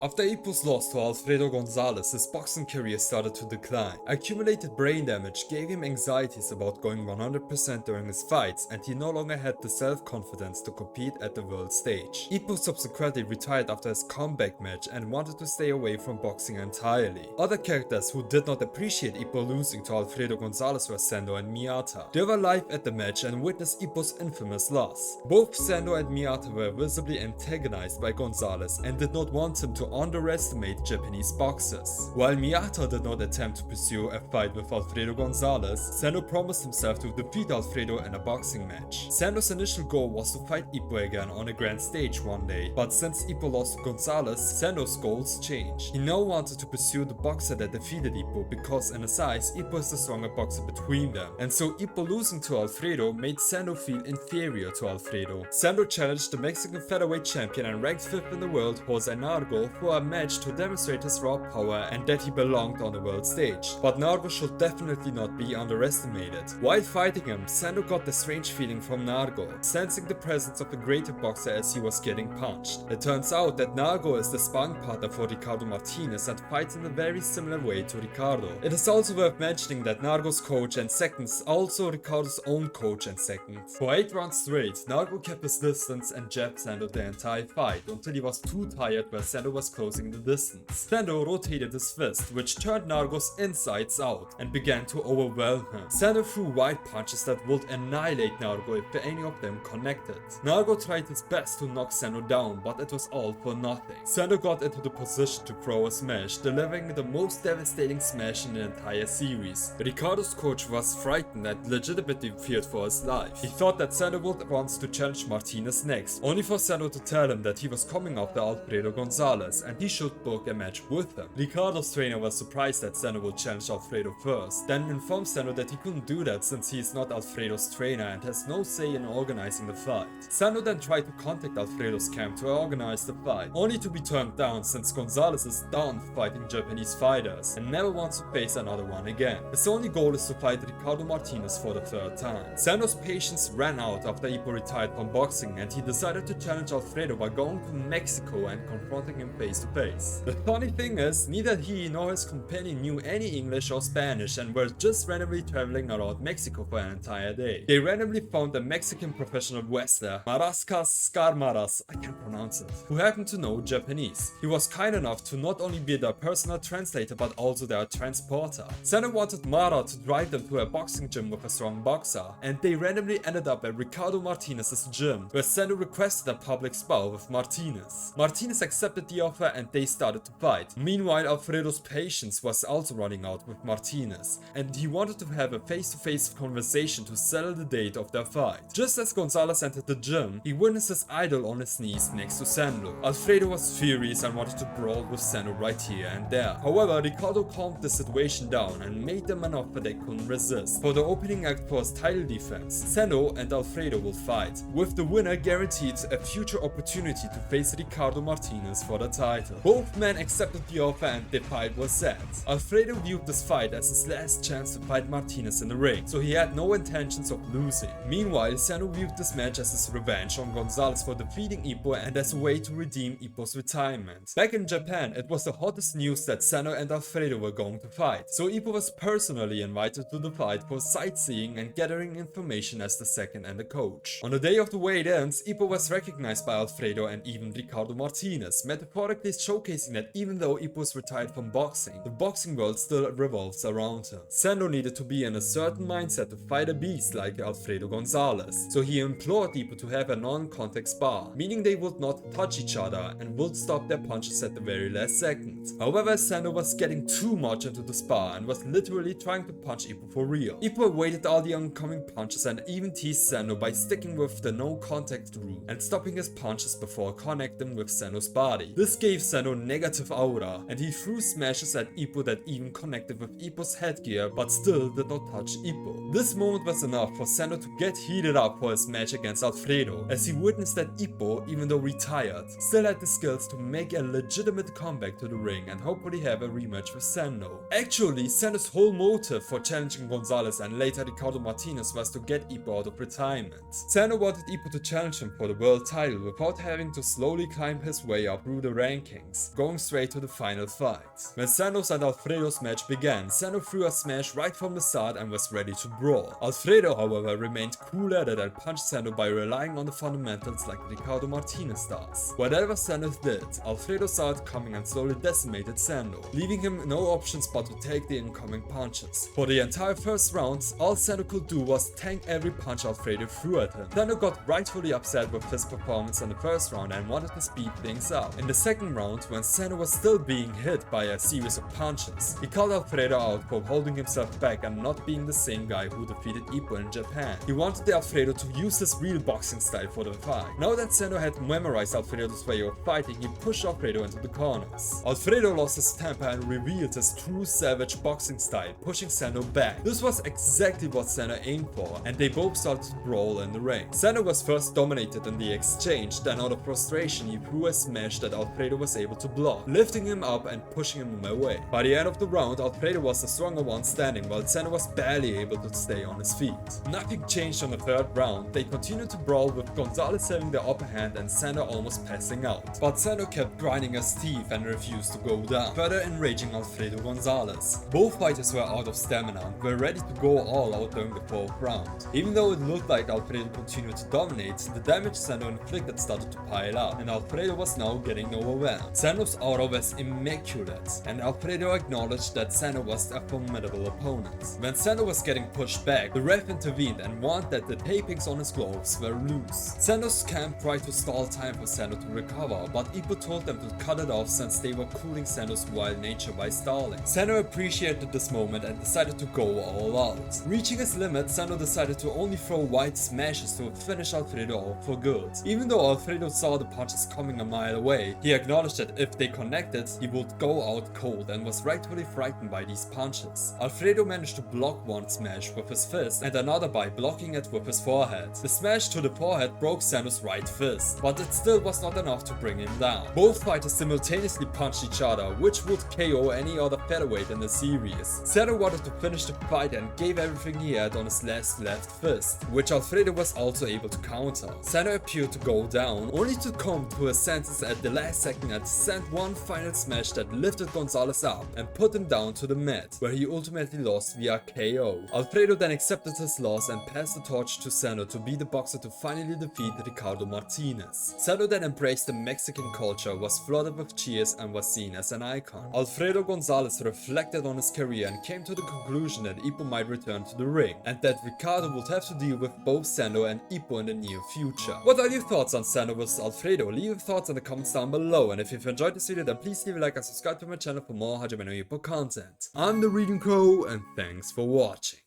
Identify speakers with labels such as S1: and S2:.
S1: After Ippo's loss to Alfredo Gonzalez, his boxing career started to decline. Accumulated brain damage gave him anxieties about going 100% during his fights, and he no longer had the self-confidence to compete at the world stage. Ippo subsequently retired after his comeback match and wanted to stay away from boxing entirely. Other characters who did not appreciate Ippo losing to Alfredo Gonzalez were Sendo and Miyata. They were live at the match and witnessed Ippo's infamous loss. Both Sendo and Miyata were visibly antagonized by Gonzalez and did not want him to underestimate Japanese boxers. While Miyata did not attempt to pursue a fight with Alfredo Gonzalez, Sendo promised himself to defeat Alfredo in a boxing match. Sendo's initial goal was to fight Ippo again on a grand stage one day, but since Ippo lost to Gonzalez, Sendo's goals changed. He now wanted to pursue the boxer that defeated Ippo because in his eyes, Ippo is the stronger boxer between them, and so Ippo losing to Alfredo made Sendo feel inferior to Alfredo. Sendo challenged the Mexican featherweight champion and ranked 5th in the world, Jose Nargo, for a match to demonstrate his raw power and that he belonged on the world stage. But Nargo should definitely not be underestimated. While fighting him, Sendo got the strange feeling from Nargo, sensing the presence of a greater boxer as he was getting punched. It turns out that Nargo is the sparring partner for Ricardo Martinez and fights in a very similar way to Ricardo. It is also worth mentioning that Nargo's coach and second is also Ricardo's own coach and second. For 8 rounds straight, Nargo kept his distance and jabbed Sendo the entire fight until he was too tired where Sendo was closing the distance. Sendo rotated his fist, which turned Nargo's insides out and began to overwhelm him. Sendo threw wide punches that would annihilate Nargo if any of them connected. Nargo tried his best to knock Sendo down, but it was all for nothing. Sendo got into the position to throw a smash, delivering the most devastating smash in the entire series. Ricardo's coach was frightened and legitimately feared for his life. He thought that Sendo would want to challenge Martinez next, only for Sendo to tell him that he was coming after Alfredo Gonzalez and he should book a match with him. Ricardo's trainer was surprised that Sendo would challenge Alfredo first, then informed Sendo that he couldn't do that since he is not Alfredo's trainer and has no say in organizing the fight. Sendo then tried to contact Alfredo's camp to organize the fight, only to be turned down since Gonzalez is done fighting Japanese fighters and never wants to face another one again. His only goal is to fight Ricardo Martinez for the 3rd time. Sendo's patience ran out after Ippo retired from boxing and he decided to challenge Alfredo by going to Mexico and confronting him face to face. The funny thing is, neither he nor his companion knew any English or Spanish and were just randomly traveling around Mexico for an entire day. They randomly found a Mexican professional wrestler, Marascas Scarmaras, I can't pronounce it, who happened to know Japanese. He was kind enough to not only be their personal translator but also their transporter. Sendo wanted Mara to drive them to a boxing gym with a strong boxer, and they randomly ended up at Ricardo Martinez's gym, where Sendo requested a public spar with Martinez. Martinez accepted the offer and they started to fight. Meanwhile, Alfredo's patience was also running out with Martinez, and he wanted to have a face-to-face conversation to settle the date of their fight. Just as Gonzalez entered the gym, he witnessed his idol on his knees next to Sendo. Alfredo was furious and wanted to brawl with Sendo right here and there. However, Ricardo calmed the situation down and made them an offer they couldn't resist. For the opening act for his title defense, Sendo and Alfredo will fight, with the winner guaranteed a future opportunity to face Ricardo Martinez for the title. Both men accepted the offer and the fight was set. Alfredo viewed this fight as his last chance to fight Martinez in the ring, so he had no intentions of losing. Meanwhile, Sendo viewed this match as his revenge on Gonzalez for defeating Ippo and as a way to redeem Ippo's retirement. Back in Japan, it was the hottest news that Sendo and Alfredo were going to fight, so Ippo was personally invited to the fight for sightseeing and gathering information as the second and the coach. On the day of the weigh-ins, Ippo was recognized by Alfredo and even Ricardo Martinez, metaphorically showcasing that even though Ippo is retired from boxing, the boxing world still revolves around him. Sendo needed to be in a certain mindset to fight a beast like Alfredo Gonzalez, so he implored Ippo to have a non-contact spar, meaning they would not touch each other and would stop their punches at the very last second. However, Sendo was getting too much into the spar and was literally trying to punch Ippo for real. Ippo avoided all the oncoming punches and even teased Sendo by sticking with the no-contact rule and stopping his punches before connecting with Sendo's body. This gave Sendo negative aura, and he threw smashes at Ippo that even connected with Ippo's headgear but still did not touch Ippo. This moment was enough for Sendo to get heated up for his match against Alfredo, as he witnessed that Ippo, even though retired, still had the skills to make a legitimate comeback to the ring and hopefully have a rematch with Sendo. Actually, Sendo's whole motive for challenging Gonzalez and later Ricardo Martinez was to get Ippo out of retirement. Sendo wanted Ippo to challenge him for the world title without having to slowly climb his way up through the ranks rankings, going straight to the final fight. When Sendo's and Alfredo's match began, Sendo threw a smash right from the start and was ready to brawl. Alfredo, however, remained cool at it and punched Sendo by relying on the fundamentals like Ricardo Martinez does. Whatever Sendo did, Alfredo saw it coming and slowly decimated Sendo, leaving him no options but to take the incoming punches. For the entire first round, all Sendo could do was tank every punch Alfredo threw at him. Sendo got rightfully upset with his performance in the first round and wanted to speed things up. In the second round, when Sendo was still being hit by a series of punches, he called Alfredo out for holding himself back and not being the same guy who defeated Ippo in Japan. He wanted the Alfredo to use his real boxing style for the fight. Now that Sendo had memorized Alfredo's way of fighting, he pushed Alfredo into the corners. Alfredo lost his temper and revealed his true savage boxing style, pushing Sendo back. This was exactly what Sendo aimed for, and they both started to brawl in the ring. Sendo was first dominated in the exchange, then out of frustration he threw a smash that Alfredo was able to block, lifting him up and pushing him away. By the end of the round, Alfredo was the stronger one standing, while Sendo was barely able to stay on his feet. Nothing changed on the third round. They continued to brawl with Gonzalez having the upper hand and Sendo almost passing out. But Sendo kept grinding his teeth and refused to go down, further enraging Alfredo Gonzalez. Both fighters were out of stamina and were ready to go all out during the fourth round. Even though it looked like Alfredo continued to dominate, the damage Sendo inflicted started to pile up, and Alfredo was now getting overwhelmed. Sendo's aura was immaculate, and Alfredo acknowledged that Sendo was a formidable opponent. When Sendo was getting pushed back, the ref intervened and warned that the tapings on his gloves were loose. Sendo's camp tried to stall time for Sendo to recover, but Ippo told them to cut it off since they were cooling Sendo's wild nature by stalling. Sendo appreciated this moment and decided to go all out. Reaching his limit, Sendo decided to only throw wide smashes to finish Alfredo off for good. Even though Alfredo saw the punches coming a mile away, he acknowledged that if they connected, he would go out cold and was rightfully frightened by these punches. Alfredo managed to block one smash with his fist and another by blocking it with his forehead. The smash to the forehead broke Sendo's right fist, but it still was not enough to bring him down. Both fighters simultaneously punched each other, which would KO any other featherweight in the series. Sendo wanted to finish the fight and gave everything he had on his last left fist, which Alfredo was also able to counter. Sendo appeared to go down, only to come to his senses at the last second and send one final smash that lifted Gonzalez up and put him down to the mat, where he ultimately lost via KO. Alfredo then accepted his loss and passed the torch to Sendo to be the boxer to finally defeat Ricardo Martinez. Sendo then embraced the Mexican culture, was flooded with cheers and was seen as an icon. Alfredo Gonzalez reflected on his career and came to the conclusion that Ippo might return to the ring, and that Ricardo would have to deal with both Sendo and Ippo in the near future. What are your thoughts on Sendo vs Alfredo? Leave your thoughts in the comments down below, and if you've enjoyed this video then please leave a like and subscribe to my channel for more Hajime no Ippo content. I'm the Reading Crow and thanks for watching.